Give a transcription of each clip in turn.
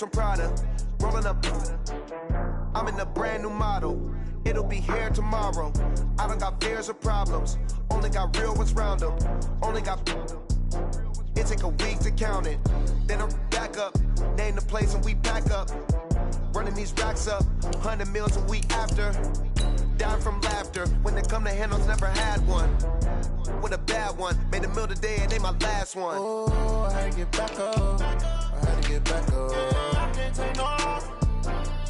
from Prada, rolling up. I'm in a brand new model. It'll be here tomorrow. I don't got fears or problems. Only got real ones round them. Only got. It take a week to count it. Then I'm back up. Name the place and we pack up. Running these racks up. 100 meals a week after. Down from laughter. When they come to handles, never had one. With a bad one. Made a meal today and ain't my last one. Oh, I had to get back up. I had to get back up. I can't take no off.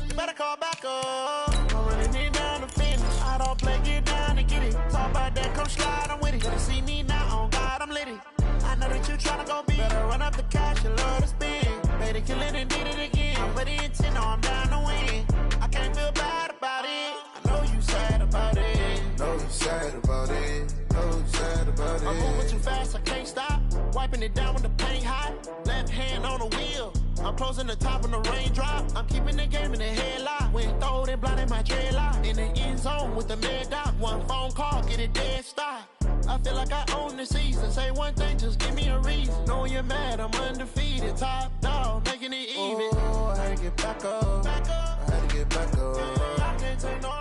You better call back up. I'm running it down to finish. I don't play, get down and get it. Talk about that, come slide, I'm with it. Gotta see me now, on God, I'm lit it. I know that you tryna go big. Better run up the cash, you love to spend. Made it, kill it, and did it again. I'm with the intent, no, I'm down to win. I can't feel bad about it. I know you sad about it. Know you sad about it. Know you sad about it. I'm moving too fast, I can't stop. Wiping it down with the paint hot. Left hand on the wheel. I'm closing the top when the raindrop. I'm keeping the game in the headlock. When throwed and blinded my dreadlock. In the end zone with the mad dot. One phone call, get it dead stop. I feel like I own the season. Say one thing, just give me a reason. Knowing you're mad, I'm undefeated. Top dog, making it even. Oh, I had to get back up. I had to get back up. I can't take no.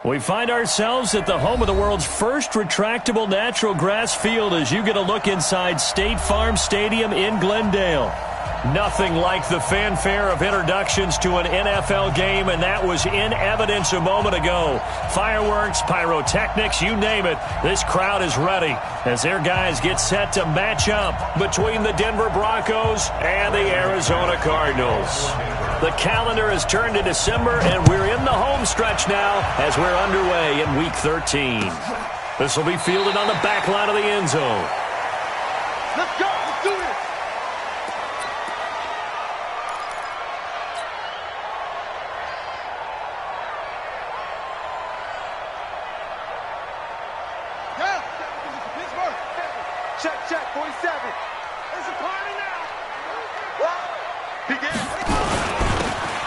We find ourselves at the home of the world's first retractable natural grass field as you get a look inside State Farm Stadium in Glendale. Nothing like the fanfare of introductions to an NFL game, and that was in evidence a moment ago. Fireworks, pyrotechnics, you name it. This crowd is ready as their guys get set to match up between the Denver Broncos and the Arizona Cardinals. The calendar has turned to December, and we're in the home stretch now as we're underway in Week 13. This will be fielded on the back line of the end zone. Let's go. Let's do this. Check, 47. It's a party now. Begin.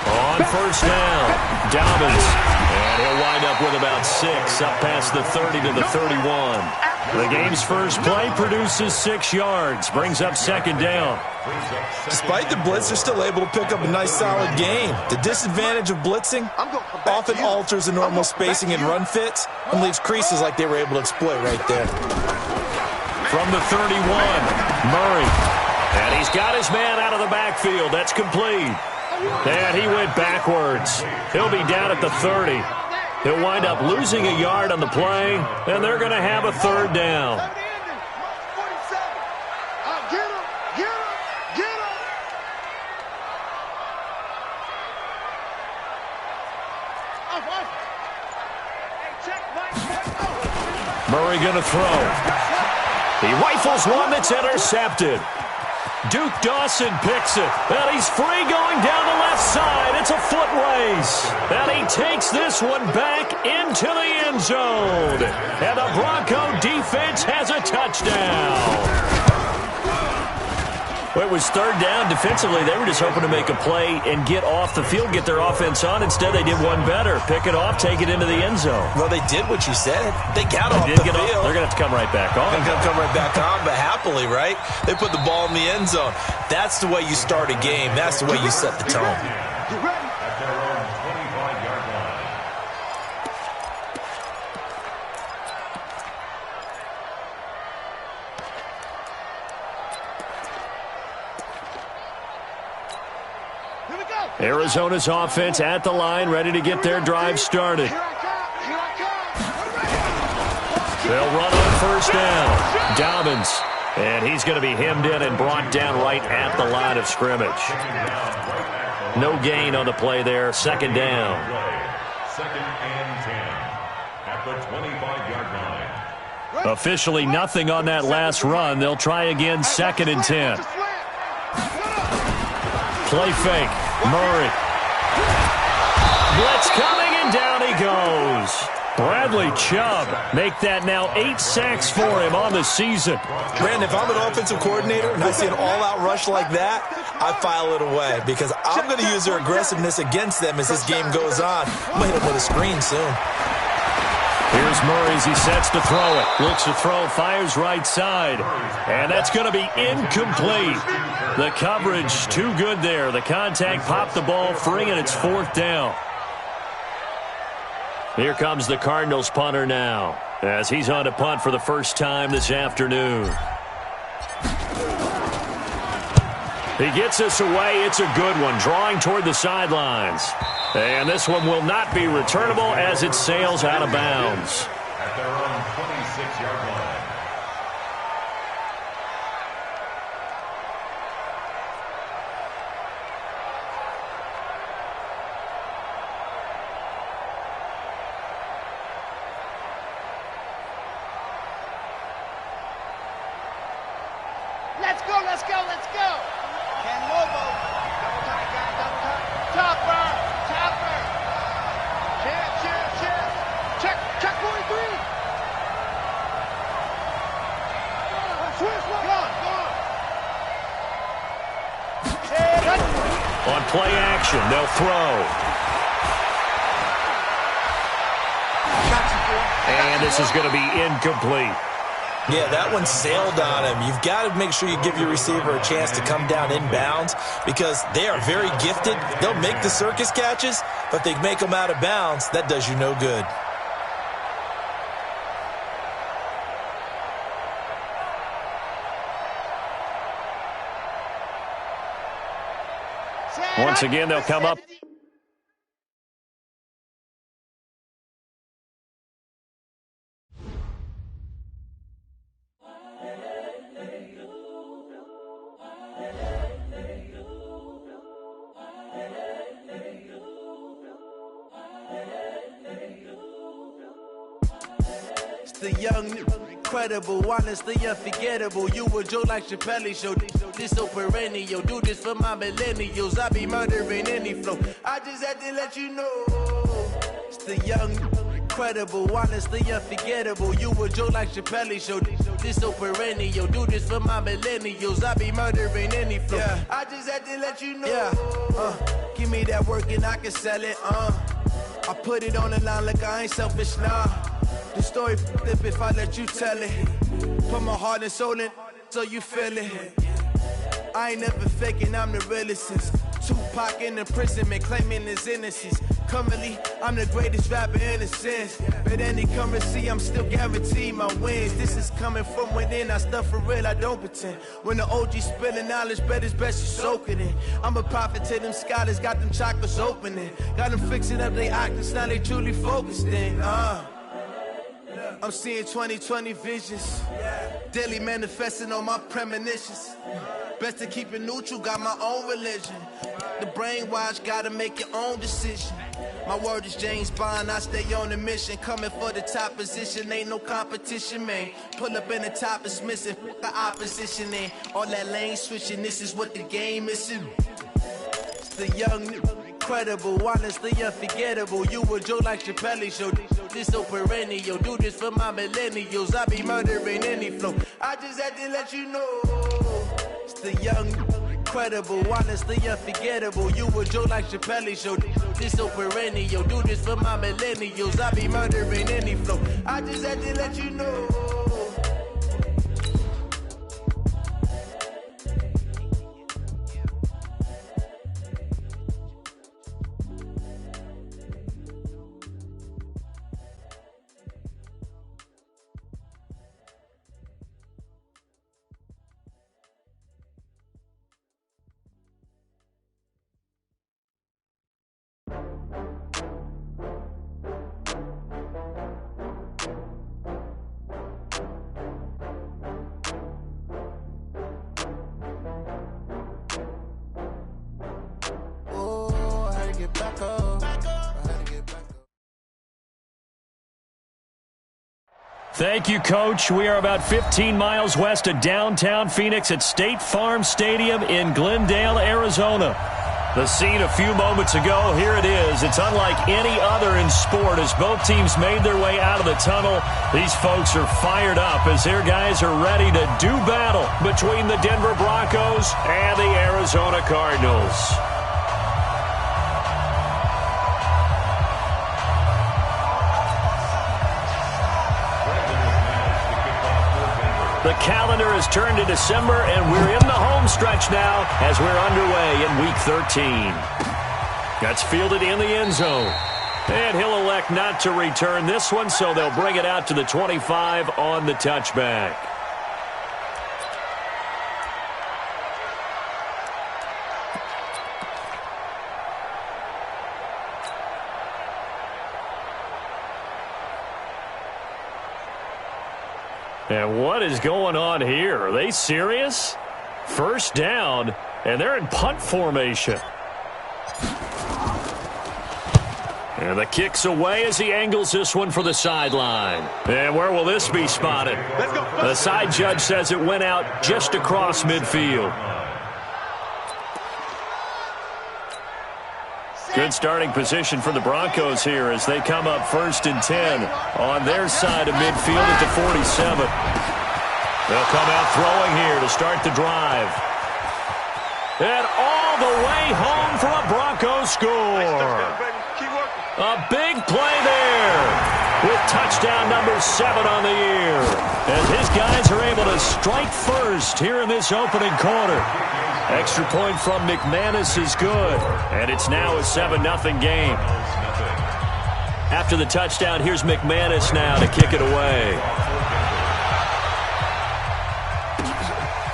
On first down, Dobbins. And he'll wind up with about 6, up past the 30 to the 31. The game's first play produces 6 yards, brings up second down. Despite the blitz, they're still able to pick up a nice solid gain. The disadvantage of blitzing often alters the normal spacing and run fits and leaves creases like they were able to exploit right there. From the 31, Murray. And he's got his man out of the backfield. That's complete. And he went backwards. He'll be down at the 30. He'll wind up losing a yard on the play, and they're going to have a third down. Murray going to throw. He rifles one that's intercepted. Duke Dawson picks it, and he's free going down the left side. It's a foot race, and he takes this one back into the end zone. And the Bronco defense has a touchdown. Well, it was third down. Defensively, they were just hoping to make a play and get off the field, get their offense on. Instead, they did one better. Pick it off, take it into the end zone. Well, they did what you said. They got off the field. They're going to have to come right back on. They're going to come right back on, but happily, right? They put the ball in the end zone. That's the way you start a game. That's the way you set the tone. You ready? Arizona's offense at the line, ready to get their drive started. They'll run on first down. Dobbins. And he's going to be hemmed in and brought down right at the line of scrimmage. No gain on the play there. Second down. Second and 10 at the 25-yard line. Officially nothing on that last run. They'll try again second and 10. Play fake. Murray. Blitz coming, and down he goes. Bradley Chubb make that now 8 sacks for him on the season. Brandon, if I'm an offensive coordinator and I see an all-out rush like that, I file it away because I'm going to use their aggressiveness against them as this game goes on. I'm going to hit them with a screen soon. Here's Murray as he sets to throw it. Looks to throw, fires right side. And that's going to be incomplete. The coverage too good there. The contact popped the ball free, and it's 4th down. Here comes the Cardinals punter now, as he's on to punt for the first time this afternoon. He gets us away. It's a good one, drawing toward the sidelines. And this one will not be returnable as it sails out of bounds. At their own 26-yard line. Let's go, let's go, let's go. Ken Lobo. Double time, guys, double time. Topper, topper. Check, 43. Swiss, go on. On play action, they'll throw. And this is going to be incomplete. Yeah, that one sailed on him. You've got to make sure you give your receiver a chance to come down inbounds because they are very gifted. They'll make the circus catches, but they make them out of bounds. That does you no good. Once again, they'll come up. The young, incredible, honestly unforgettable. You a Joe like Chappelle show. This so perennial. Do this for my millennials. I be murdering any flow. I just had to let you know. It's the young, incredible, honestly unforgettable. You a Joe like Chappelle show. This so perennial. Do this for my millennials. I be murdering any flow. Yeah. I just had to let you know. Yeah. Give me that work and I can sell it. I put it on the line like I ain't selfish, nah. The story flip if I let you tell it. Put my heart and soul in so you feel it. I ain't never faking, I'm the realest since Tupac in imprisonment, claiming his innocence. Currently, I'm the greatest rapper in a sense. But any currency, I'm still guaranteed my wins. This is coming from within, I stuff for real, I don't pretend. When the OG spilling knowledge, bet it's best you soak it in. I'm a prophet to them scholars, got them chakras opening. Got them fixing up they octaves, now they truly focused in. I'm seeing 2020 visions, daily manifesting on my premonitions. Best to keep it neutral, got my own religion. The brainwash, gotta make your own decision. My word is James Bond, I stay on a mission. Coming for the top position, ain't no competition, man. Pull up in the top is missing, put the opposition in. All that lane switching, this is what the game is. It's the young, incredible, honestly unforgettable. You a Joe like Chappelle show. This so perennial. Do this for my millennials. I be murdering any flow. I just had to let you know. It's the young, incredible, honestly unforgettable. You a Joe like Chappelle show. This so perennial. Do this for my millennials. I be murdering any flow. I just had to let you know. Thank you, Coach. We are about 15 miles west of downtown Phoenix at State Farm Stadium in Glendale, Arizona. The scene a few moments ago, here it is. It's unlike any other in sport as both teams made their way out of the tunnel. These folks are fired up as their guys are ready to do battle between the Denver Broncos and the Arizona Cardinals. has turned to December, and we're in the home stretch now as we're underway in Week 13. That's fielded in the end zone. And he'll elect not to return this one, so they'll bring it out to the 25 on the touchback. And what is going on here? Are they serious? First down, and they're in punt formation. And the kick's away as he angles this one for the sideline. And where will this be spotted? The side judge says it went out just across midfield. Good starting position for the Broncos here as they come up 1st and 10 on their side of midfield at the 47. They'll come out throwing here to start the drive. And all the way home for a Broncos score. A big play there with touchdown number 7 on the year. As his guys are able to strike first here in this opening quarter. Extra point from McManus is good. And it's now a 7-0 game. After the touchdown, here's McManus now to kick it away.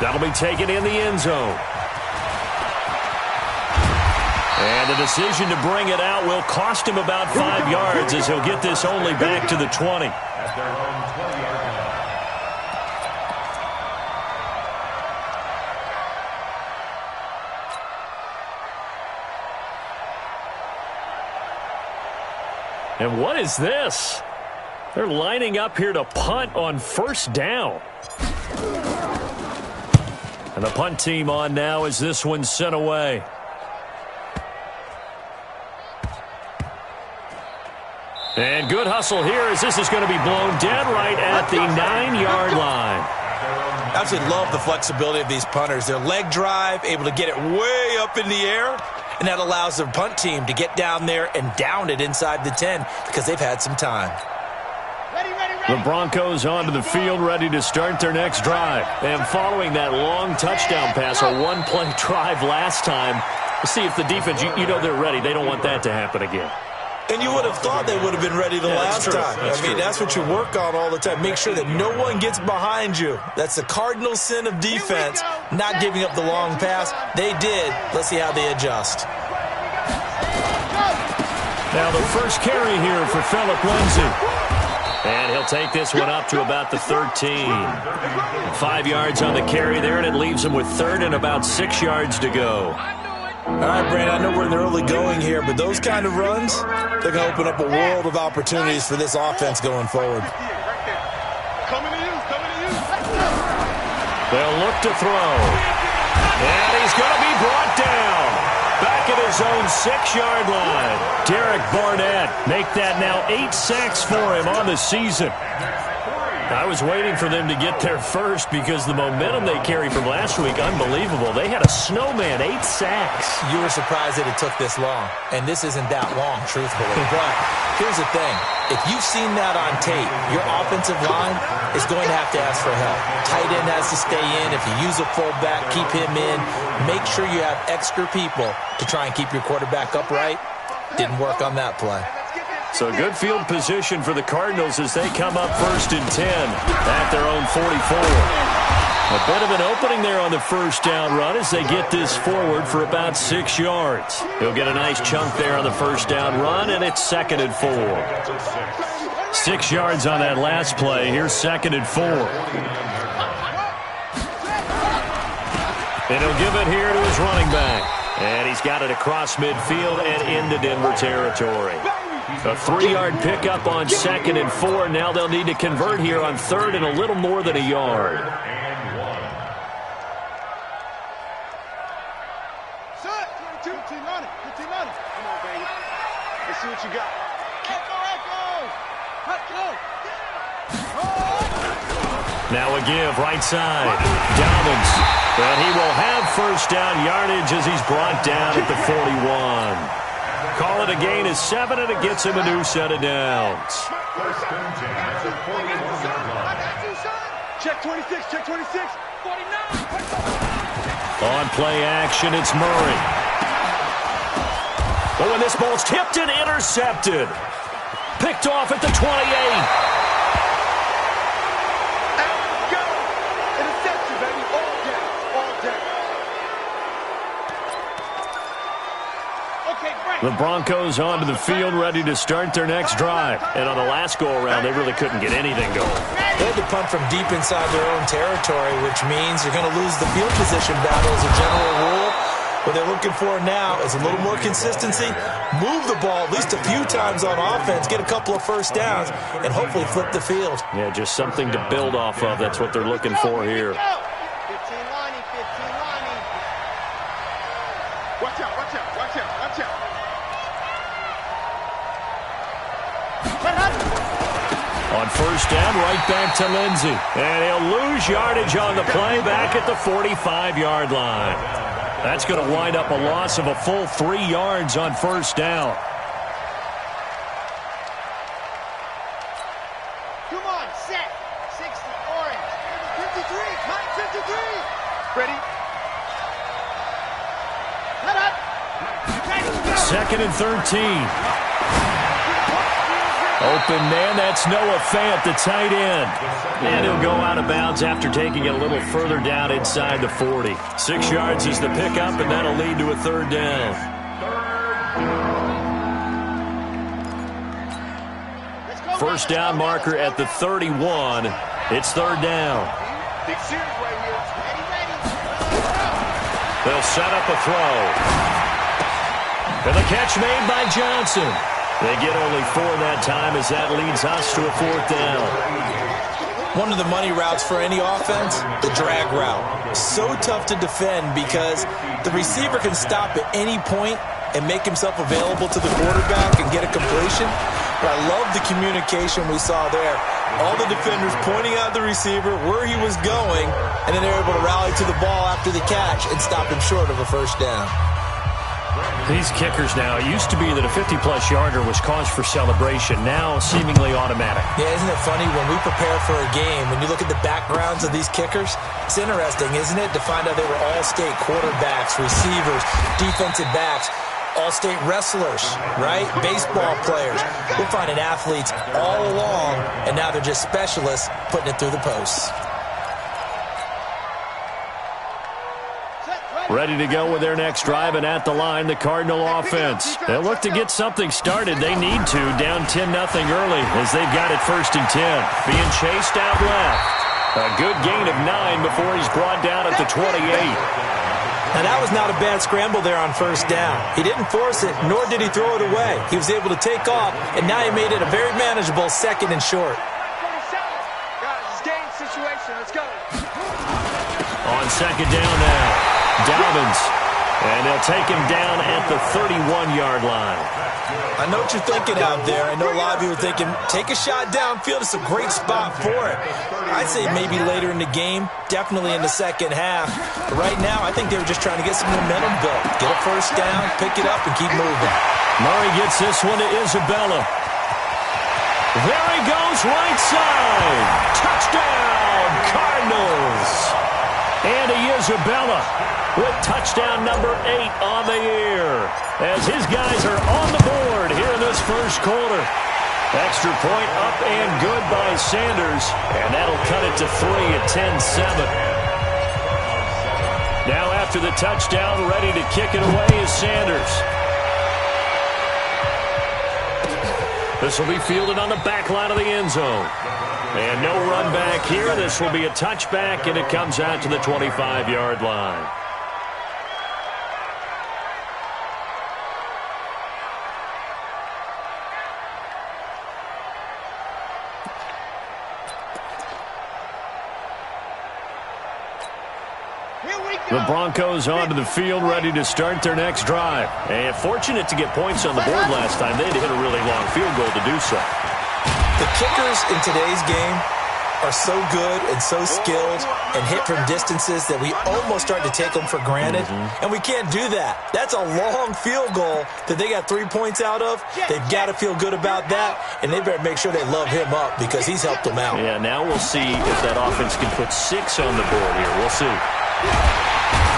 That'll be taken in the end zone. And the decision to bring it out will cost him about 5 yards as he'll get this only back to the 20. At their own 20-yard line. And what is this? They're lining up here to punt on 1st down. And the punt team on now as this one's sent away. And good hustle here as this is going to be blown dead right at the 9-yard line. I absolutely love the flexibility of these punters. Their leg drive, able to get it way up in the air, and that allows their punt team to get down there and down it inside the 10 because they've had some time. The Broncos onto the field ready to start their next drive. And following that long touchdown pass, a one-play drive last time, we'll see if the defense, you know they're ready. They don't want that to happen again. And you would have thought they would have been ready the last time. That's what you work on all the time. Make sure that no one gets behind you. That's the cardinal sin of defense, not giving up the long pass. They did. Let's see how they adjust. Now the first carry here for Phillip Lindsay. And he'll take this one up to about the 13. 5 yards on the carry there, and it leaves him with 3rd and about 6 yards to go. All right, Brandon, I know we're in the early going here, but those kind of runs, they're going to open up a world of opportunities for this offense going forward. They'll look to throw. And he's going to be brought down. Back at his own 6-yard line. Derek Barnett make that now 8 sacks for him on the season. I was waiting for them to get there first because the momentum they carried from last week, unbelievable. They had a snowman, 8 sacks. You were surprised that it took this long, and this isn't that long, truthfully. But here's the thing. If you've seen that on tape, your offensive line is going to have to ask for help. Tight end has to stay in. If you use a fullback, keep him in. Make sure you have extra people to try and keep your quarterback upright. Didn't work on that play. So good field position for the Cardinals as they come up 1st and 10 at their own 44. A bit of an opening there on the 1st down run as they get this forward for about 6 Yards. He'll get a nice chunk there on the 1st down run, and it's 2nd and 4. 6 yards on that last play. Here's 2nd and 4. And he'll give it here to his running back. And he's got it across midfield and into Denver territory. A 3-yard pickup on 2nd and 4. Now they'll need to convert here on 3rd and a little more than a yard. Set. 22. 15 on it. 15 on it. Come on, baby. Let's see what you got. Now a give right side. Dobbins. And he will have 1st down yardage as he's brought down at the 41. Call it a gain of 7, and it gets him a new set of downs. Check 26. Check 26. On play action, it's Murray. Oh, and this ball's tipped and intercepted. Picked off at the 28. And go! Interception, baby. All day. All day. Okay, break. The Broncos onto the field, ready to start their next drive. And on the last go-around, they really couldn't get anything going. They had to punt from deep inside their own territory, which means you're going to lose the field position battle as a general rule. What they're looking for now is a little more consistency, move the ball at least a few times on offense, get a couple of first downs, and hopefully flip the field. Yeah, just something to build off of. That's what they're looking for here. 15 lining, 15 lining. Watch out, watch out, watch out, watch out. On first down, right back to Lindsey. And he'll lose yardage on the play back at the 45-yard line. That's going to wind up a loss of a full 3 yards on first down. Come on, set. 60, orange. 53, cut 53. Ready? Cut up. 2nd and 13. Open man, that's Noah Fant, the tight end. And he'll go out of bounds after taking it a little further down inside the 40. 6 yards is the pickup, and that'll lead to a 3rd down. First down marker at the 31. It's 3rd down. Big series right here. Ready. They'll set up a throw. And the catch made by Johnson. They get only 4 that time as that leads us to a 4th down. One of the money routes for any offense, the drag route. So tough to defend because the receiver can stop at any point and make himself available to the quarterback and get a completion. But I love the communication we saw there. All the defenders pointing out the receiver, where he was going, and then they're able to rally to the ball after the catch and stop him short of a first down. These kickers now, it used to be that a 50-plus yarder was cause for celebration. Now, seemingly automatic. Yeah, isn't it funny when we prepare for a game, when you look at the backgrounds of these kickers, it's interesting, isn't it, to find out they were all-state quarterbacks, receivers, defensive backs, all-state wrestlers, right? Baseball players. We're finding athletes all along, and now they're just specialists putting it through the posts. Ready to go with their next drive, and at the line, the Cardinal offense. They'll look to get something started. They need to, down 10-0 early as they've got it 1st and 10. Being chased out left. A good gain of 9 before he's brought down at the 28. Now, that was not a bad scramble there on first down. He didn't force it, nor did he throw it away. He was able to take off, and now he made it a very manageable 2nd and short. Guys, it's game situation. Let's go. On 2nd down now. Dobbins, and they'll take him down at the 31-yard line. I know what you're thinking out there. I know a lot of you are thinking, take a shot downfield. It's a great spot for it. I'd say maybe later in the game, definitely in the second half. But right now, I think they were just trying to get some momentum built. Get a first down, pick it up, and keep moving. Murray gets this one to Isabella. There he goes, right side. Touchdown, Cardinals. Andy Isabella with touchdown number 8 on the year as his guys are on the board here in this first quarter. Extra point up and good by Sanders, and that'll cut it to 3 at 10-7. Now after the touchdown, ready to kick it away is Sanders. This will be fielded on the back line of the end zone. And no run back here. This will be a touchback, and it comes out to the 25-yard line. The Broncos onto the field, ready to start their next drive. And fortunate to get points on the board last time. They had to hit a really long field goal to do so. The kickers in today's game are so good and so skilled and hit from distances that we almost start to take them for granted, and we can't do that. That's a long field goal that they got 3 points out of. They've got to feel good about that, and they better make sure they love him up because he's helped them out. Yeah, now we'll see if that offense can put 6 on the board here. We'll see.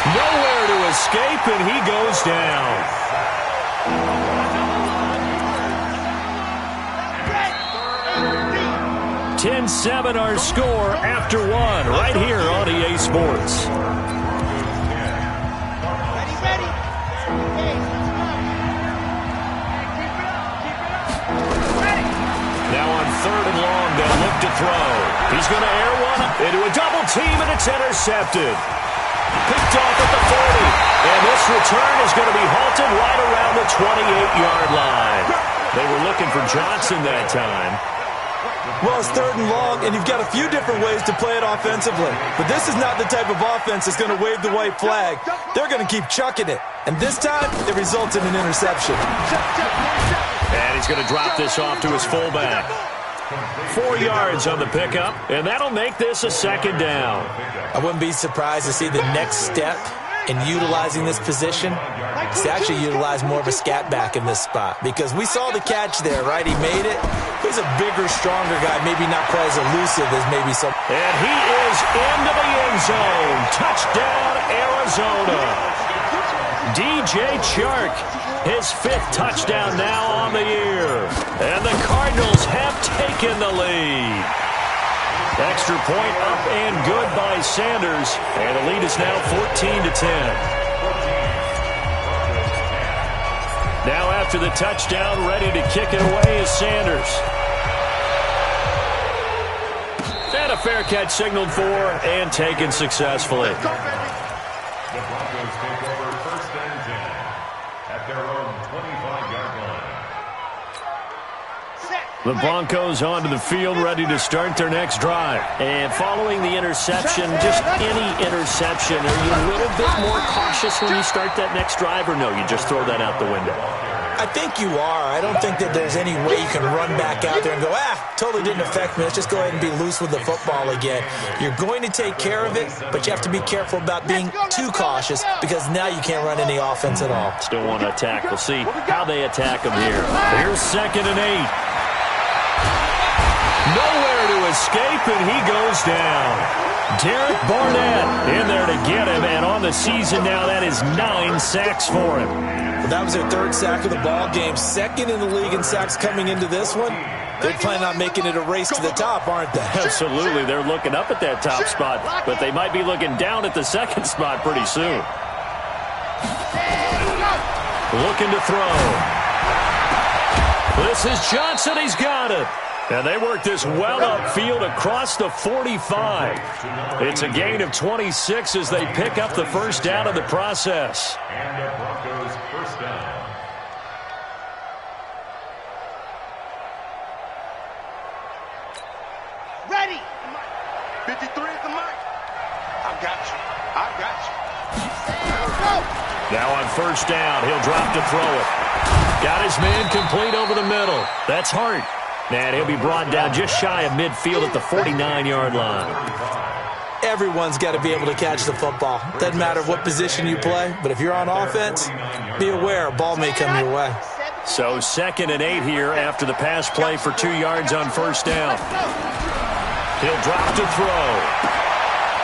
Nowhere to escape, and he goes down. 10-7 our score after 1 right here on EA Sports. Ready. Now on 3rd and long, they'll look to throw. He's going to air one into a double team, and it's intercepted. Picked off at the 40. And this return is going to be halted right around the 28-yard line. They were looking for Johnson that time. Well, it's 3rd and long, and you've got a few different ways to play it offensively. But this is not the type of offense that's going to wave the white flag. They're going to keep chucking it. And this time, it results in an interception. And he's going to drop this off to his fullback. 4 yards on the pickup, and that'll make this a 2nd down. I wouldn't be surprised to see the next step in utilizing this position is to actually utilize more of a scat back in this spot, because we saw the catch there, right? He made it. He's a bigger, stronger guy, maybe not quite as elusive as maybe some. And he is into the end zone. Touchdown, Arizona. DJ Chark, his 5th touchdown now on the year. And the Cardinals have taken the lead. Extra point up and good by Sanders. And the lead is now 14-10. Now after the touchdown, ready to kick it away is Sanders. And a fair catch signaled for and taken successfully. The Broncos take over 1st and 10 at their own 25-yard line. The Broncos onto the field, ready to start their next drive. And following the interception, just any interception, are you a little bit more cautious when you start that next drive, or no, you just throw that out the window? I think you are. I don't think that there's any way you can run back out there and go, totally didn't affect me. Let's just go ahead and be loose with the football again. You're going to take care of it, but you have to be careful about being too cautious because now you can't run any offense at all. Still want to attack. We'll see how they attack him here. Here's 2nd and 8. Nowhere to escape, and he goes down. Derek Barnett in there to get him, and on the season now, that is 9 sacks for him. Well, that was their 3rd sack of the ball game. 2nd in the league in sacks coming into this one. They're planning on making it a race to the top, aren't they? Absolutely. They're looking up at that top spot, but they might be looking down at the 2nd spot pretty soon. Looking to throw. This is Johnson. He's got it. And they work this well upfield across the 45. It's a gain of 26 as they pick up the 1st down in the process. And the Broncos 1st down. Ready. 53 at the mic. I got you. Now on 1st down, he'll drop to throw it. Got his man complete over the middle. That's Hart. And he'll be brought down just shy of midfield at the 49-yard line. Everyone's got to be able to catch the football. Doesn't matter what position you play, but if you're on offense, be aware a ball may come your way. So 2nd and 8 here after the pass play for 2 yards on 1st down. He'll drop to throw.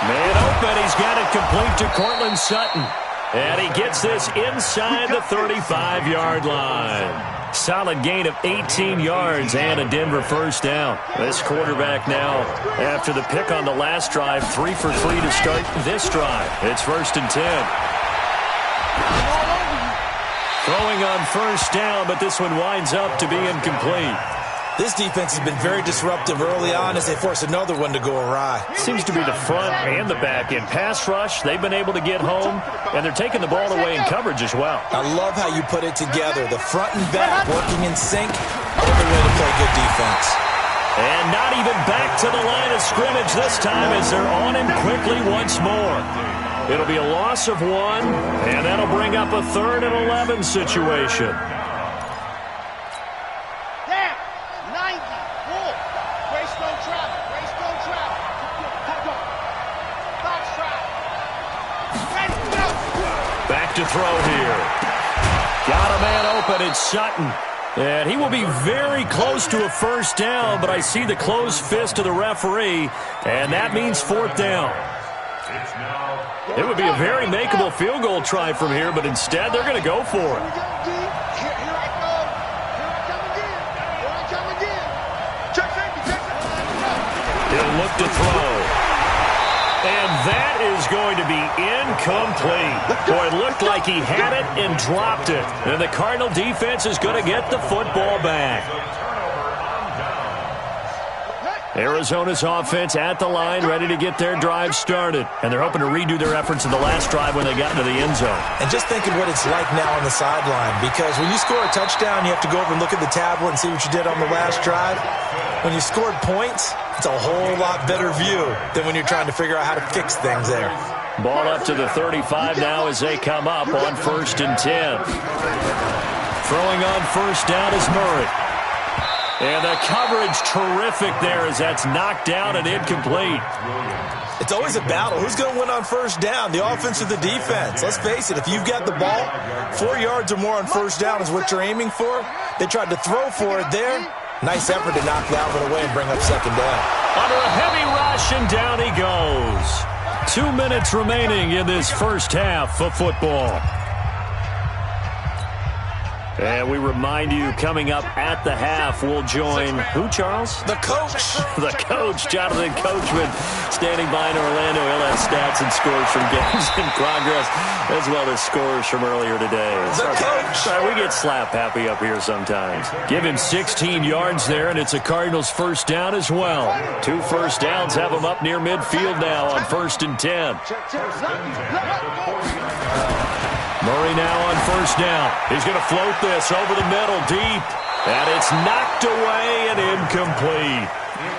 Man open, he's got it complete to Cortland Sutton. And he gets this inside the 35-yard line. Solid gain of 18 yards and a Denver 1st down. This quarterback now, after the pick on the last drive, 3 for 3 to start this drive. It's 1st and 10. Throwing on 1st down, but this one winds up to be incomplete. This defense has been very disruptive early on as they force another one to go awry. Seems to be the front and the back end. Pass rush, they've been able to get home, and they're taking the ball away in coverage as well. I love how you put it together. The front and back working in sync, every way to play good defense. And not even back to the line of scrimmage this time as they're on him quickly once more. It'll be a loss of 1, and that'll bring up a 3rd and 11 situation. to throw here. Got a man open. It's Sutton. And he will be very close to a first down, but I see the closed fist of the referee, and that means fourth down. It would be a very makeable field goal try from here, but instead they're going to go for it. He'll look to throw. And that is going to be incomplete. Boy, it looked like he had it and dropped it. And the Cardinal defense is going to get the football back. Arizona's offense at the line, ready to get their drive started. And they're hoping to redo their efforts in the last drive when they got into the end zone. And just think of what it's like now on the sideline, because when you score a touchdown, you have to go over and look at the tablet and see what you did on the last drive. When you scored points, it's a whole lot better view than when you're trying to figure out how to fix things there. Ball up to the 35 now as they come up on 1st and 10. Throwing on first down is Murray. And the coverage terrific there as that's knocked down and incomplete. It's always a battle. Who's going to win on first down, the offense or the defense? Let's face it, if you've got the ball, 4 yards or more on first down is what you're aiming for. They tried to throw for it there. Nice effort to knock that one away and bring up second down. Under a heavy rush, and down he goes. 2 minutes remaining in this first half of football. And we remind you, coming up at the half, we'll join who, Charles? The coach. The coach, Jonathan Coachman, standing by in Orlando. He'll have stats and scores from games in progress, as well as scores from earlier today. The coach. Sorry, we get slap happy up here sometimes. Give him 16 yards there, and it's a Cardinals first down as well. 2 first downs have him up near midfield now on 1st and 10. Murray now on first down. He's going to float this over the middle deep. And it's knocked away and incomplete.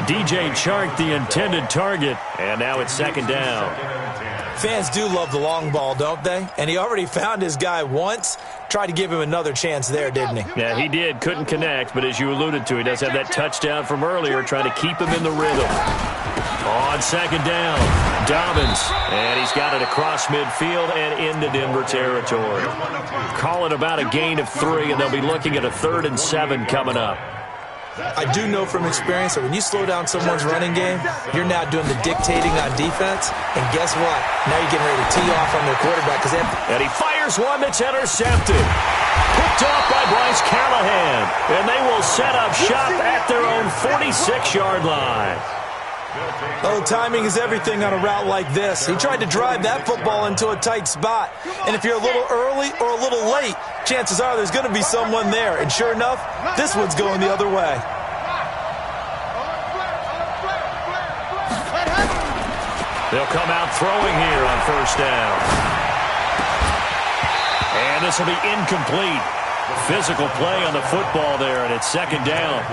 DJ Chark, the intended target. And now it's second down. Fans do love the long ball, don't they? And he already found his guy once. Tried to give him another chance there, didn't he? Yeah, he did. Couldn't connect. But as you alluded to, he does have that touchdown from earlier, trying to keep him in the rhythm. On second down, Dobbins, and he's got it across midfield and into Denver territory. Call it about a gain of 3, and they'll be looking at a 3rd and 7 coming up. I do know from experience that when you slow down someone's running game, you're now doing the dictating on defense, and guess what? Now you're getting ready to tee off on their quarterback. And he fires one that's intercepted. Picked off by Bryce Callahan, and they will set up shop at their own 46-yard line. Oh, timing is everything on a route like this. He tried to drive that football into a tight spot. And if you're a little early or a little late, chances are there's going to be someone there. And sure enough, this one's going the other way. They'll come out throwing here on first down. And this will be incomplete. Physical play on the football there, and it's second down.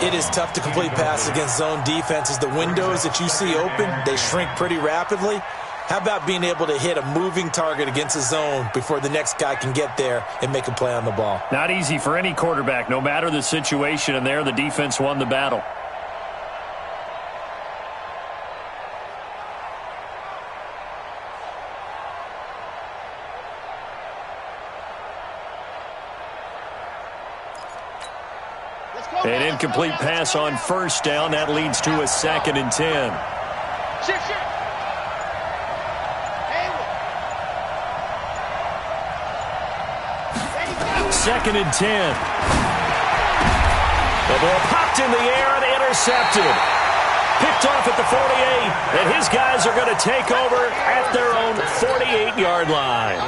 It is tough to complete passes against zone defenses. The windows that you see open, they shrink pretty rapidly. How about being able to hit a moving target against a zone before the next guy can get there and make a play on the ball? Not easy for any quarterback, no matter the situation, and there the defense won the battle. An incomplete pass on first down. That leads to a 2nd and 10. Second and 10. The ball popped in the air and intercepted. Picked off at the 48, and his guys are going to take over at their own 48-yard line.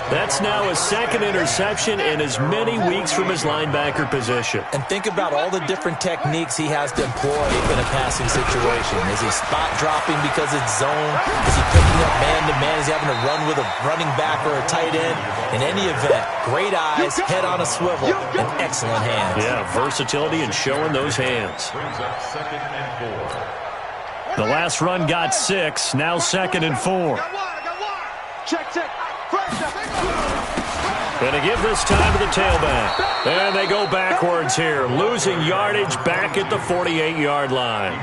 That's now a 2nd interception in as many weeks from his linebacker position. And think about all the different techniques he has to employ in a passing situation. Is he spot dropping because it's zone? Is he picking up man-to-man? Is he having to run with a running back or a tight end? In any event, great eyes, head on a swivel, and excellent hands. Yeah, versatility and showing those hands. The last run got 6, now 2nd and 4. Check. Going to give this time to the tailback. And they go backwards here, losing yardage back at the 48-yard line.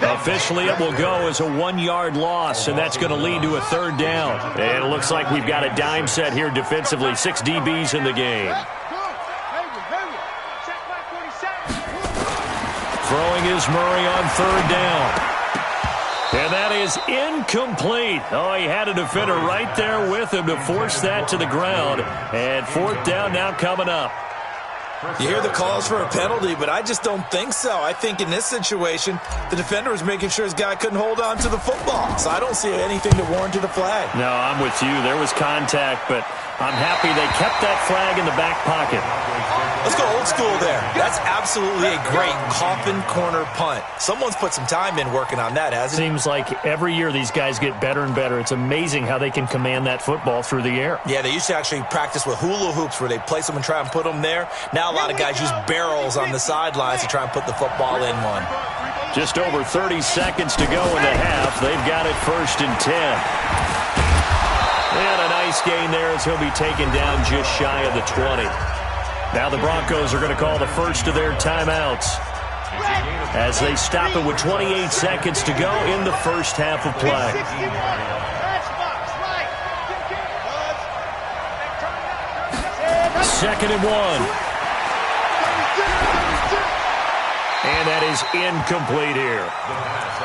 Officially, it will go as a 1-yard loss, and that's going to lead to a third down. And it looks like we've got a dime set here defensively. 6 DBs in the game. Throwing is Murray on third down. And that is incomplete. Oh, he had a defender right there with him to force that to the ground. And fourth down now coming up. You hear the calls for a penalty, but I just don't think so. I think in this situation, the defender was making sure his guy couldn't hold on to the football. So I don't see anything to warrant a flag. No, I'm with you. There was contact, but I'm happy they kept that flag in the back pocket. Let's go old school there. That's absolutely a great coffin corner punt. Someone's put some time in working on that, hasn't it? Seems like every year these guys get better and better. It's amazing how they can command that football through the air. Yeah, they used to actually practice with hula hoops where they place them and try and put them there. Now a lot of guys use barrels on the sidelines to try and put the football in one. Just over 30 seconds to go in the half. They've got it 1st and 10. And a nice gain there as he'll be taken down just shy of the 20. Now the Broncos are going to call the first of their timeouts as they stop it with 28 seconds to go in the first half of play. 2nd and 1. And that is incomplete here.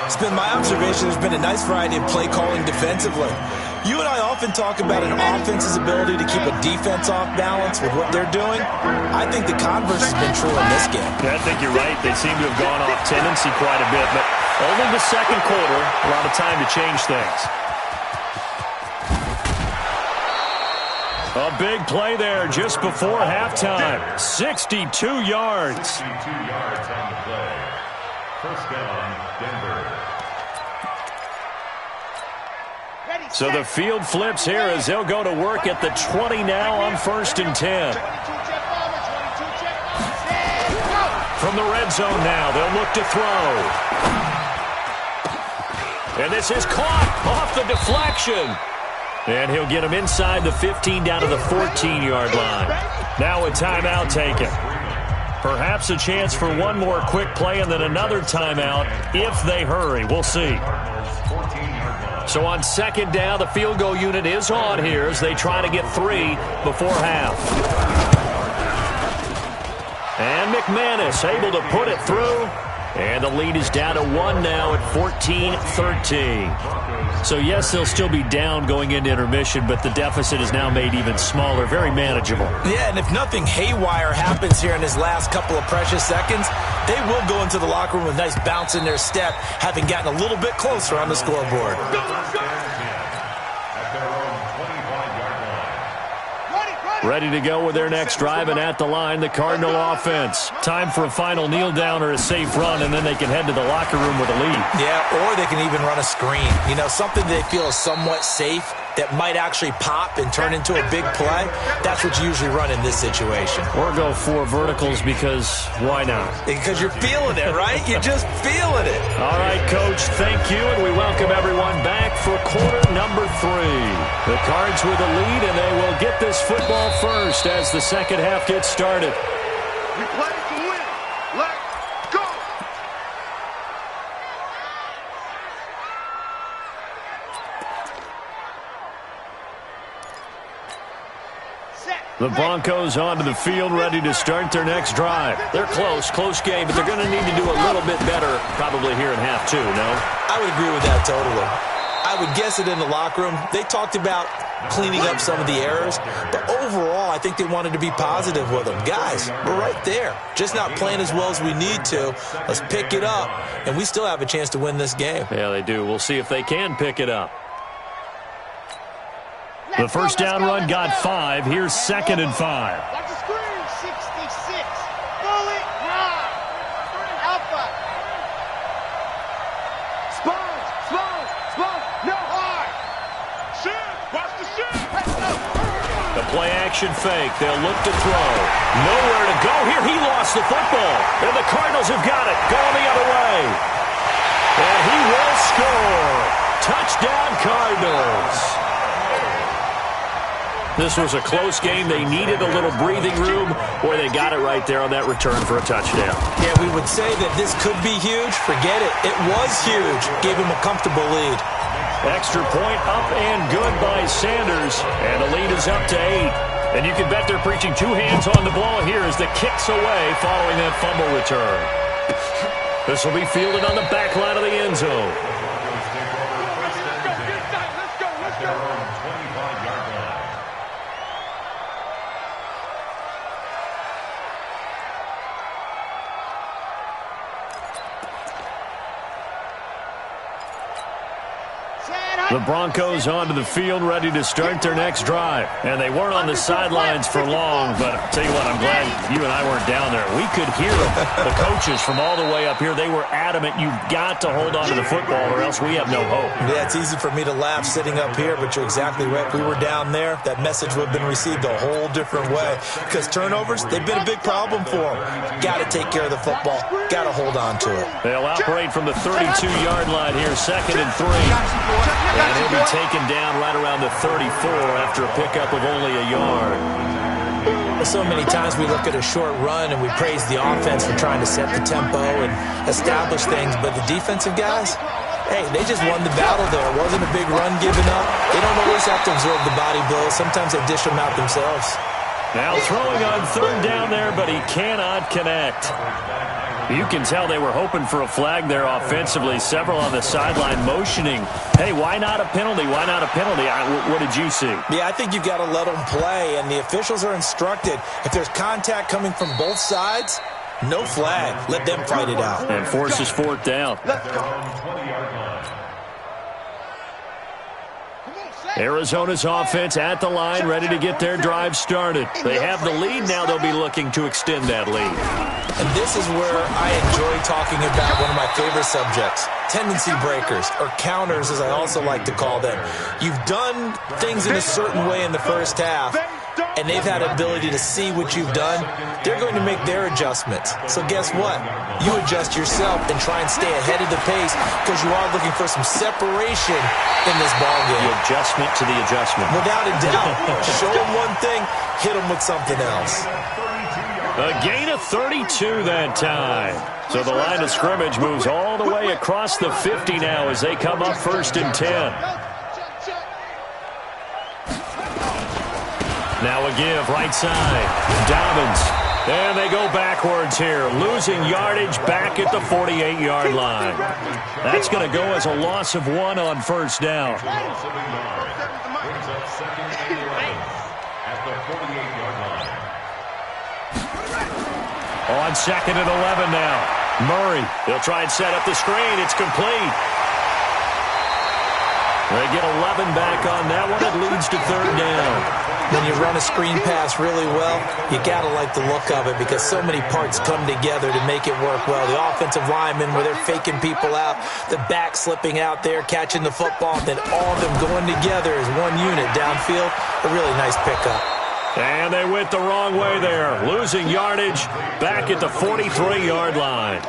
It's been my observation there's been a nice variety of play calling defensively. You and I often talk about an offense's ability to keep a defense off balance with what they're doing. I think the converse has been true in this game. Yeah, I think you're right. They seem to have gone off tendency quite a bit, but only the second quarter, a lot of time to change things. A big play there just before halftime. 62 yards. 62 yards on the play. First down, Denver. So the field flips here as they'll go to work at the 20 now on 1st and 10. From the red zone now, they'll look to throw. And this is caught off the deflection. And he'll get him inside the 15 down to the 14-yard line. Now a timeout taken. Perhaps a chance for one more quick play and then another timeout if they hurry. We'll see. So on 2nd down, the field goal unit is on here as they try to get 3 before half. And McManus able to put it through. And the lead is down to 1 now at 14-13. So, yes, they'll still be down going into intermission, but the deficit is now made even smaller, very manageable. Yeah, and if nothing haywire happens here in his last couple of precious seconds, they will go into the locker room with a nice bounce in their step, having gotten a little bit closer on the scoreboard. Ready to go with their next drive, and at the line, the Cardinal offense. Time for a final kneel down or a safe run, and then they can head to the locker room with a lead. Yeah, or they can even run a screen. You know, something they feel is somewhat safe that might actually pop and turn into a big play. That's what you usually run in this situation. Or go 4 verticals because why not? Because you're feeling it, right? You're just feeling it. All right, Coach, thank you, and we welcome everyone back for quarter number 3. The Cards with the lead, and they will get this football first as the second half gets started. We play to win. Let's go. The Broncos onto the field, ready to start their next drive. They're close game, but they're going to need to do a little bit better probably here in half 2, no? I would agree with that totally. I would guess it in the locker room. They talked about cleaning up some of the errors, but overall, I think they wanted to be positive with them. Guys, we're right there. Just not playing as well as we need to. Let's pick it up, and we still have a chance to win this game. Yeah, they do. We'll see if they can pick it up. The first down run got 5. Here's 2nd and 5. Watch the screen. 66. Bullet drive. Alpha. Spawn. No hard. Shit. Watch the shit. Let's go. The play action fake. They'll look to throw. Nowhere to go here. He lost the football. And the Cardinals have got it. Going the other way. And he will score. Touchdown, Cardinals. This was a close game. They needed a little breathing room, or they got it right there on that return for a touchdown. Yeah, we would say that this could be huge. Forget it. It was huge. Gave him a comfortable lead. Extra point up and good by Sanders, and the lead is up to 8. And you can bet they're preaching two hands on the ball here as the kick's away following that fumble return. This will be fielded on the back line of the end zone. The Broncos onto the field, ready to start their next drive. And they weren't on the sidelines for long, but I'll tell you what, I'm glad you and I weren't down there. We could hear the coaches from all the way up here. They were adamant, you've got to hold on to the football or else we have no hope. Yeah, it's easy for me to laugh sitting up here, but you're exactly right. If we were down there, that message would have been received a whole different way. Because turnovers, they've been a big problem for them. Got to take care of the football. Got to hold on to it. They'll operate from the 32-yard line here, 2nd and 3. And he'll be taken down right around the 34 after a pickup of only a yard. So many times we look at a short run and we praise the offense for trying to set the tempo and establish things, but the defensive guys, hey, they just won the battle there. It wasn't a big run given up. They don't always have to absorb the body blows. Sometimes they dish them out themselves. Now throwing on 3rd down there, but he cannot connect. You can tell they were hoping for a flag there offensively. Several on the sideline motioning, hey, why not a penalty? Why not a penalty? What did you see? Yeah, I think you've got to let them play, and the officials are instructed. If there's contact coming from both sides, no flag. Let them fight it out. And forces 4th down. Arizona's offense at the line, ready to get their drive started. They have the lead. Now they'll be looking to extend that lead. And this is where I enjoy talking about one of my favorite subjects, tendency breakers, or counters as I also like to call them. You've done things in a certain way in the first half, and they've had an ability to see what you've done. They're going to make their adjustments. So guess what? You adjust yourself and try and stay ahead of the pace because you are looking for some separation in this ballgame. The adjustment to the adjustment. Without a doubt. Show them one thing, hit them with something else. A gain of 32 that time. So the line of scrimmage moves all the way across the 50 now as they come up 1st and 10. Now a give, right side. Dobbins. And they go backwards here, losing yardage back at the 48-yard line. That's going to go as a loss of 1 on 1st down. On 2nd and 11 now. Murray, they'll try and set up the screen. It's complete. They get 11 back on that one. It leads to 3rd down. When you run a screen pass really well, you got to like the look of it because so many parts come together to make it work well. The offensive linemen, where they're faking people out, the back slipping out there, catching the football, then all of them going together as one unit downfield. A really nice pickup. And they went the wrong way there, losing yardage back at the 43-yard line.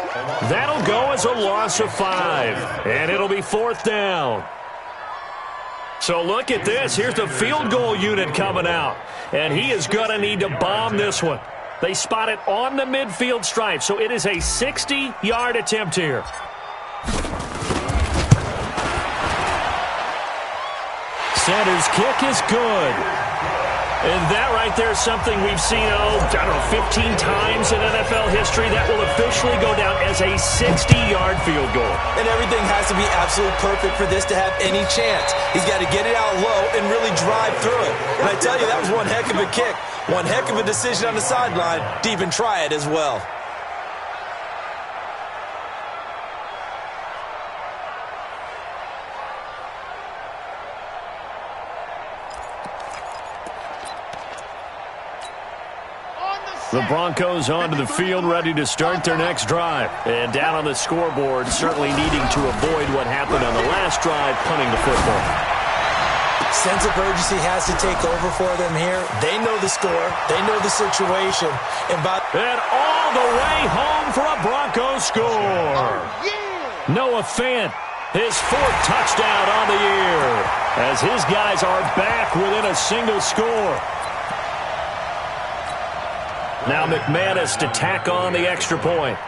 That'll go as a loss of 5, and it'll be 4th down. So look at this. Here's the field goal unit coming out. And he is going to need to bomb this one. They spot it on the midfield stripe. So it is a 60-yard attempt here. Sanders' kick is good. And that right there is something we've seen, 15 times in NFL history. That will officially go down as a 60-yard field goal. And everything has to be absolutely perfect for this to have any chance. He's got to get it out low and really drive through it. And I tell you, that was one heck of a kick. One heck of a decision on the sideline to even try it as well. The Broncos onto the field, ready to start their next drive. And down on the scoreboard, certainly needing to avoid what happened on the last drive, punting the football. Sense of urgency has to take over for them here. They know the score. They know the situation. And all the way home for a Broncos score. Noah Fant His 4th touchdown on the year, as his guys are back within a single score. Now McManus to tack on the extra point.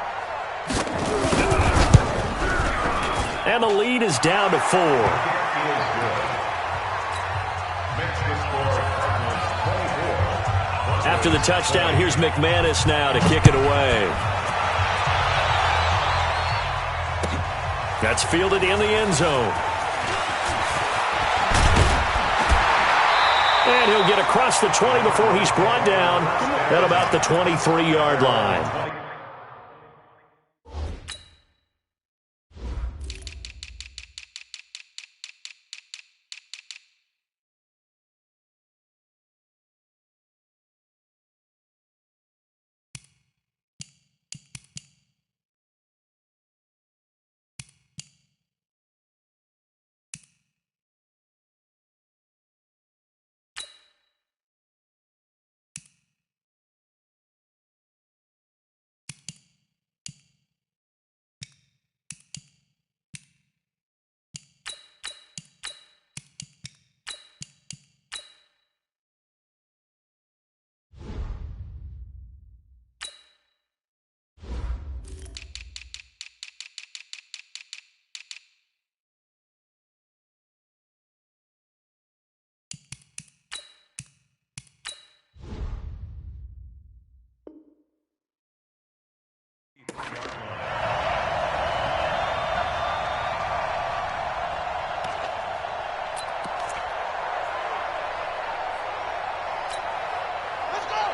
And the lead is down to 4. After the touchdown, here's McManus now to kick it away. That's fielded in the end zone. And he'll get across the 20 before he's brought down at about the 23-yard line.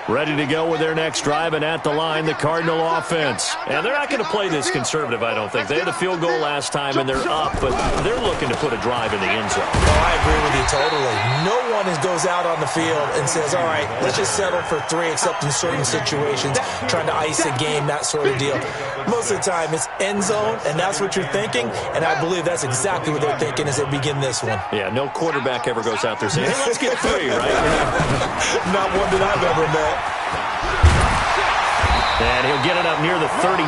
Ready to go with their next drive, and at the line, the Cardinal offense. And they're not going to play this conservative, I don't think. They had a field goal last time, and they're up, but they're looking to put a drive in the end zone. Oh, I agree with you totally. No one goes out on the field and says, all right, let's just settle for 3, except in certain situations, trying to ice a game, that sort of deal. Most of the time, it's end zone, and that's what you're thinking, and I believe that's exactly what they're thinking as they begin this one. Yeah, no quarterback ever goes out there saying, hey, let's get 3, right? Not one that I've ever met. And he'll get it up near the 35,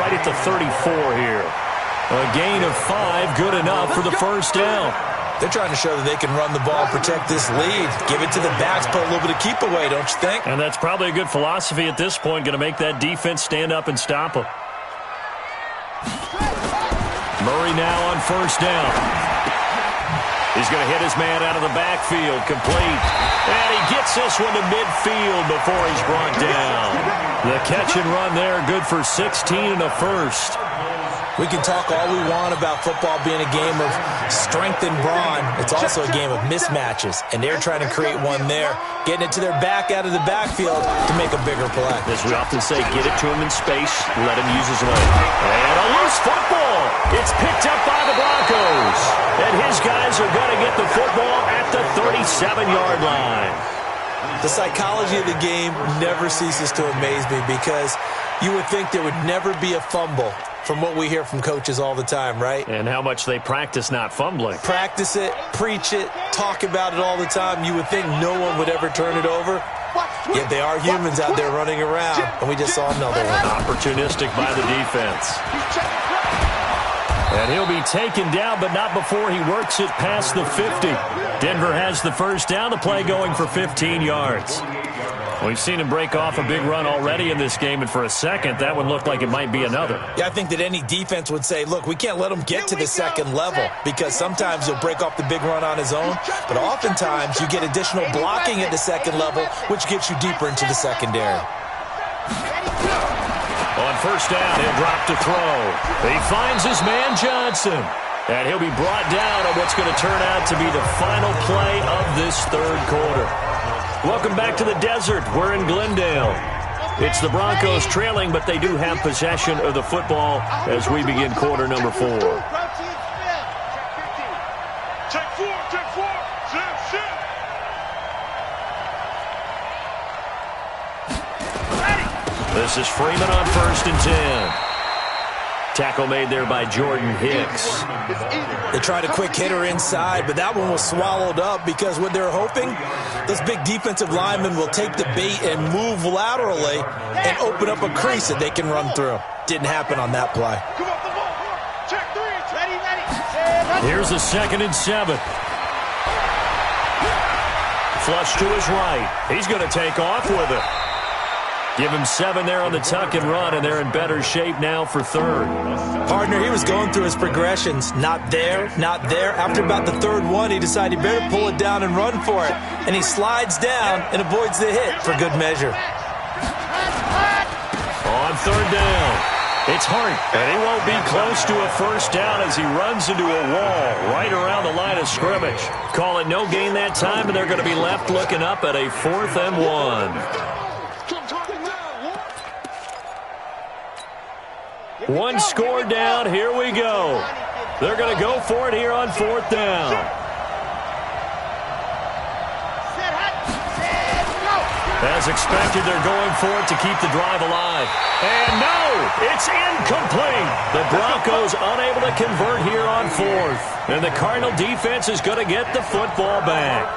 right at the 34 here. A gain of 5, good enough for the first down. They're trying to show that they can run the ball, protect this lead, give it to the backs, put a little bit of keep away, don't you think? And that's probably a good philosophy at this point, going to make that defense stand up and stop them. Murray now on first down. He's going to hit his man out of the backfield, complete. And he gets this one to midfield before he's brought down. The catch and run there, good for 16 and a first. We can talk all we want about football being a game of strength and brawn. It's also a game of mismatches, and they're trying to create one there, getting it to their back out of the backfield to make a bigger play. As we often say, get it to him in space, let him use his leg. And a loose football. It's picked up by the Broncos. And his guys are going to get the football at the 37-yard line. The psychology of the game never ceases to amaze me, because you would think there would never be a fumble from what we hear from coaches all the time, right? And how much they practice not fumbling. Practice it, preach it, talk about it all the time. You would think no one would ever turn it over. Yet they are humans out there running around, and we just saw another one. Opportunistic by the defense. And he'll be taken down, but not before he works it past the 50. Denver has the first down, the play going for 15 yards. We've seen him break off a big run already in this game, and for a second, that one looked like it might be another. Yeah, I think that any defense would say, look, we can't let him get to the second level, because sometimes he'll break off the big run on his own, but oftentimes you get additional blocking at the second level, which gets you deeper into the secondary. On first down, he'll drop to throw. He finds his man Johnson, and he'll be brought down on what's going to turn out to be the final play of this third quarter. Welcome back to the desert. We're in Glendale. It's the Broncos trailing, but they do have possession of the football as we begin quarter number 4. This is Freeman on first and 10. Tackle made there by Jordan Hicks. They tried a quick hitter inside, but that one was swallowed up, because what they're hoping, those big defensive linemen will take the bait and move laterally and open up a crease that they can run through. Didn't happen on that play. Here's a 2nd and 7. Flush to his right. He's going to take off with it. Give him 7 there on the tuck and run, and they're in better shape now for 3rd. Partner, he was going through his progressions. Not there, not there. After about the 3rd one, he decided he better pull it down and run for it. And he slides down and avoids the hit for good measure. On 3rd down, it's Hart, and he won't be close to a 1st down as he runs into a wall right around the line of scrimmage. Call it no gain that time, and they're going to be left looking up at a 4th and 1. One score down, here we go. They're going to go for it here on 4th down. As expected, they're going for it to keep the drive alive. And no, it's incomplete. The Broncos unable to convert here on 4th. And the Cardinal defense is going to get the football back.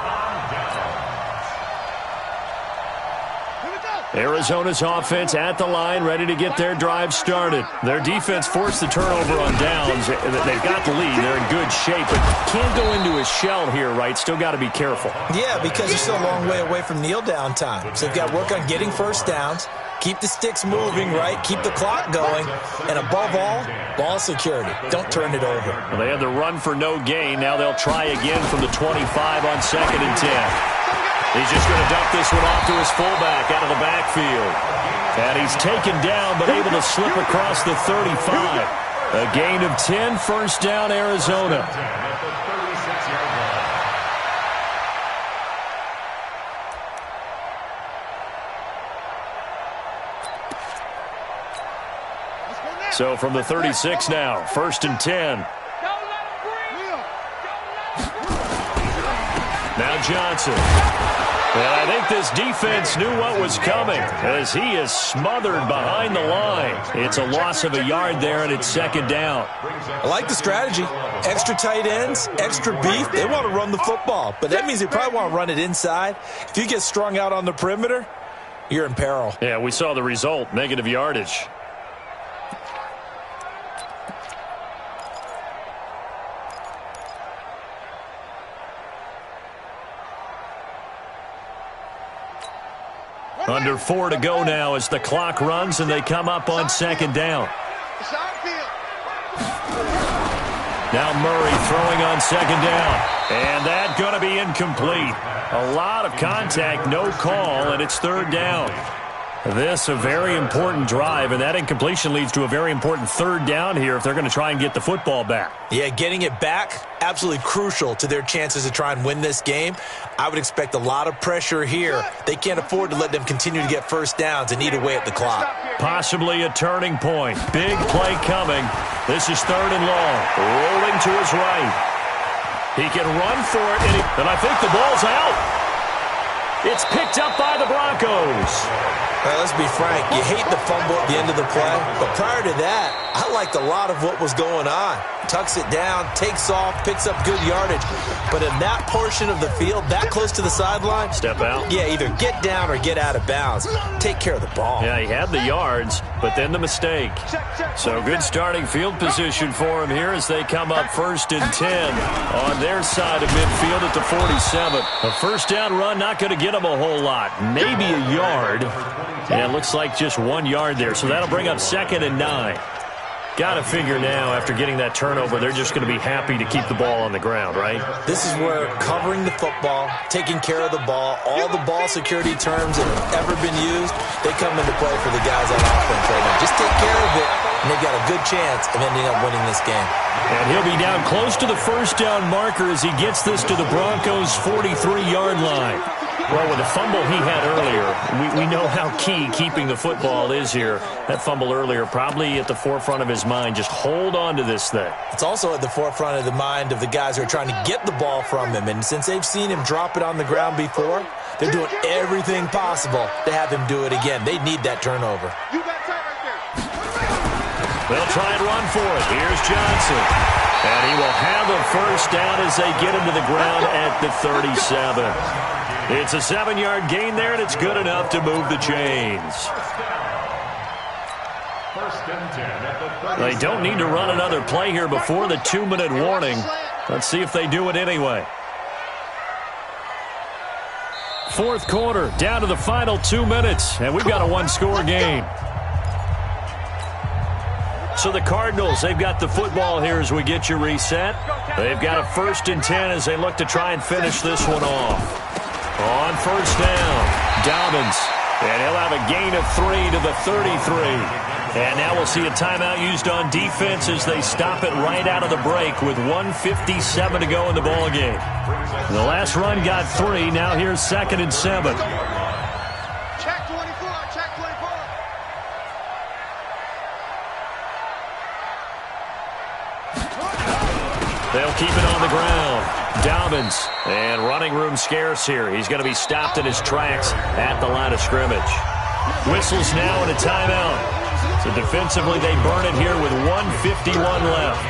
Arizona's offense at the line, ready to get their drive started. Their defense forced the turnover on downs. They've got the lead. They're in good shape, but can't go into a shell here, right? Still got to be careful. Yeah, because you're still a long way away from kneel down time. So they've got to work on getting 1st downs, keep the sticks moving, right? Keep the clock going. And above all, ball security. Don't turn it over. Well, they had the run for no gain. Now they'll try again from the 25 on 2nd and 10. He's just going to dump this one off to his fullback out of the backfield. And he's taken down but able to slip across the 35. A gain of 10, 1st down, Arizona. So from the 36 now, 1st and 10. Now Johnson. And I think this defense knew what was coming as he is smothered behind the line. It's a loss of a yard there, and it's 2nd down. I like the strategy. Extra tight ends, extra beef. They want to run the football, but that means they probably want to run it inside. If you get strung out on the perimeter, you're in peril. Yeah, we saw the result, negative yardage. Under 4 to go now as the clock runs and they come up on 2nd down. Now Murray throwing on 2nd down. And that's going to be incomplete. A lot of contact, no call, and it's 3rd down. This a very important drive, and that incompletion leads to a very important 3rd down here if they're going to try and get the football back. Yeah, getting it back, absolutely crucial to their chances to try and win this game. I would expect a lot of pressure here. They can't afford to let them continue to get 1st downs and eat away at the clock. Possibly a turning point. Big play coming. This is 3rd and long. Rolling to his right. He can run for it, and I think the ball's out. It's picked up by the Broncos. Well, let's be frank. You hate the fumble at the end of the play. But prior to that, I liked a lot of what was going on. Tucks it down, takes off, picks up good yardage. But in that portion of the field, that close to the sideline. Step out. Yeah, either get down or get out of bounds. Take care of the ball. Yeah, he had the yards, but then the mistake. So good starting field position for him here as they come up 1st and 10 on their side of midfield at the 47. A 1st down run, not going to get them a whole lot. Maybe a yard. Yeah, it looks like just 1 yard there. So that'll bring up 2nd and 9. Got to figure now, after getting that turnover, they're just going to be happy to keep the ball on the ground, right? This is where covering the football, taking care of the ball, all the ball security terms that have ever been used, they come into play for the guys on offense right now. Just take care of it, and they've got a good chance of ending up winning this game. And he'll be down close to the 1st down marker as he gets this to the Broncos' 43-yard line. Well, with the fumble he had earlier, we know how key keeping the football is here. That fumble earlier probably at the forefront of his mind. Just hold on to this thing. It's also at the forefront of the mind of the guys who are trying to get the ball from him. And since they've seen him drop it on the ground before, they're doing everything possible to have him do it again. They need that turnover. They'll try and run for it. Here's Johnson. And he will have a 1st down as they get him to the ground at the 37. It's a 7-yard gain there, and it's good enough to move the chains. They don't need to run another play here before the 2-minute warning. Let's see if they do it anyway. Fourth quarter, down to the final 2 minutes, and we've got a one-score game. So the Cardinals, they've got the football here as we get you reset. They've got a 1st and 10 as they look to try and finish this one off. On first down, Dobbins, and he'll have a gain of 3 to the 33. And now we'll see a timeout used on defense as they stop it right out of the break with 1:57 to go in the ballgame. The last run got 3. Now here's 2nd and 7. Check 24, check 24. They'll keep it on the ground. Dobbins, and running room scarce here. He's going to be stopped in his tracks at the line of scrimmage. Whistles now and a timeout. So defensively, they burn it here with 1:51 left.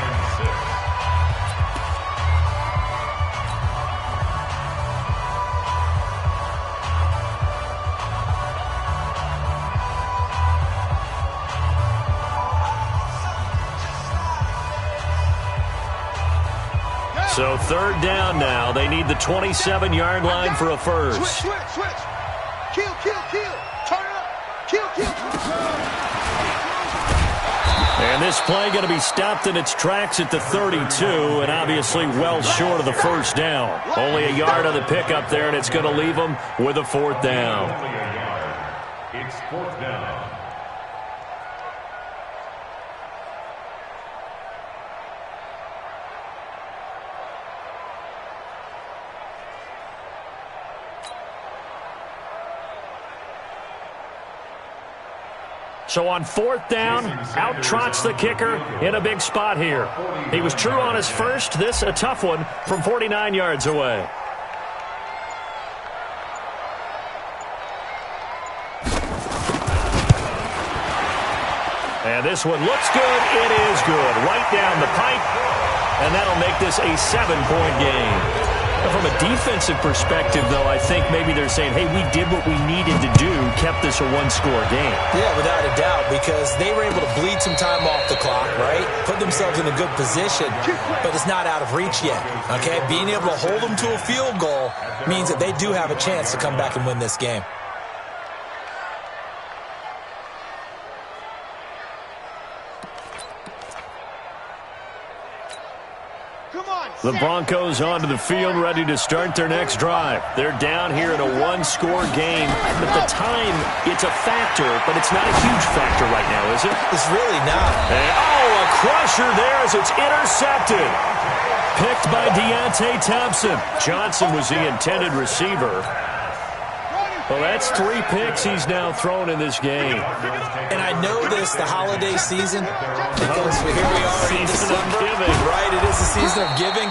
So 3rd down now. They need the 27-yard line for a first. Switch. Kill. Turn it up. Kill. And this play going to be stopped in its tracks at the 32, and obviously well short of the first down. Only a yard on the pickup there, and it's going to leave them with a 4th down. It's 4th down. So on 4th down, out trots the kicker in a big spot here. He was true on his first. This a tough one from 49 yards away. And this one looks good. It is good. Right down the pipe. And that'll make this a 7-point game. From a defensive perspective, though, I think maybe they're saying, hey, we did what we needed to do, kept this a one-score game. Yeah, without a doubt, because they were able to bleed some time off the clock, right? Put themselves in a good position, but it's not out of reach yet, okay? Being able to hold them to a field goal means that they do have a chance to come back and win this game. The Broncos onto the field, ready to start their next drive. They're down here in a one-score game. But the time, it's a factor, but it's not a huge factor right now, is it? It's really not. And, a crusher there as it's intercepted. Picked by Deontay Thompson. Johnson was the intended receiver. Well, that's 3 picks he's now thrown in this game. And I know this, the holiday season, because here we are in December, right? It is the season of giving.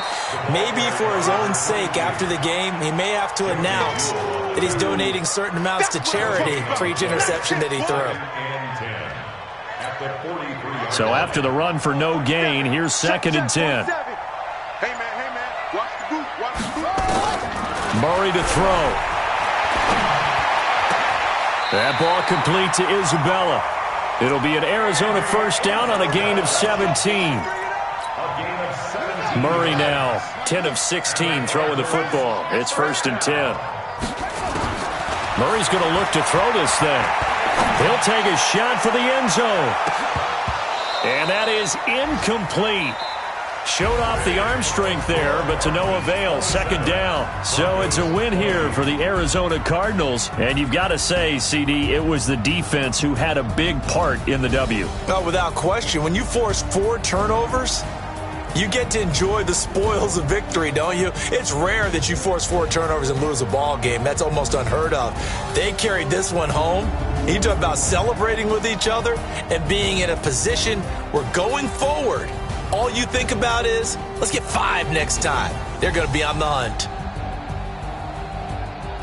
Maybe for his own sake, after the game, he may have to announce that he's donating certain amounts to charity for each interception that he threw. So after the run for no gain, here's 2nd and 10. Hey, man, watch the boot. Murray to throw. That ball complete to Isabella. It'll be an Arizona first down on a gain of 17. Murray now 10 of 16 throwing the football. It's 1st and 10. Murray's going to look to throw this thing. He'll take a shot for the end zone. And that is incomplete. Showed off the arm strength there, but to no avail. 2nd down. So it's a win here for the Arizona Cardinals. And you've got to say, CD, it was the defense who had a big part in the W. No, without question. When you force 4 turnovers, you get to enjoy the spoils of victory, don't you? It's rare that you force 4 turnovers and lose a ball game. That's almost unheard of. They carried this one home. You talk about celebrating with each other and being in a position where going forward, all you think about is, let's get 5 next time. They're going to be on the hunt.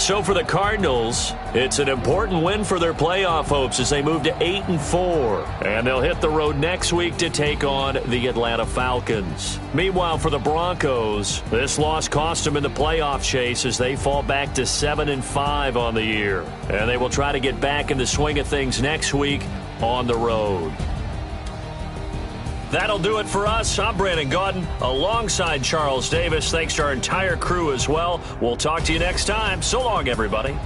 So for the Cardinals, it's an important win for their playoff hopes as they move to 8-4. And they'll hit the road next week to take on the Atlanta Falcons. Meanwhile, for the Broncos, this loss cost them in the playoff chase as they fall back to 7-5 on the year. And they will try to get back in the swing of things next week on the road. That'll do it for us. I'm Brandon Gaudin alongside Charles Davis. Thanks to our entire crew as well. We'll talk to you next time. So long, everybody.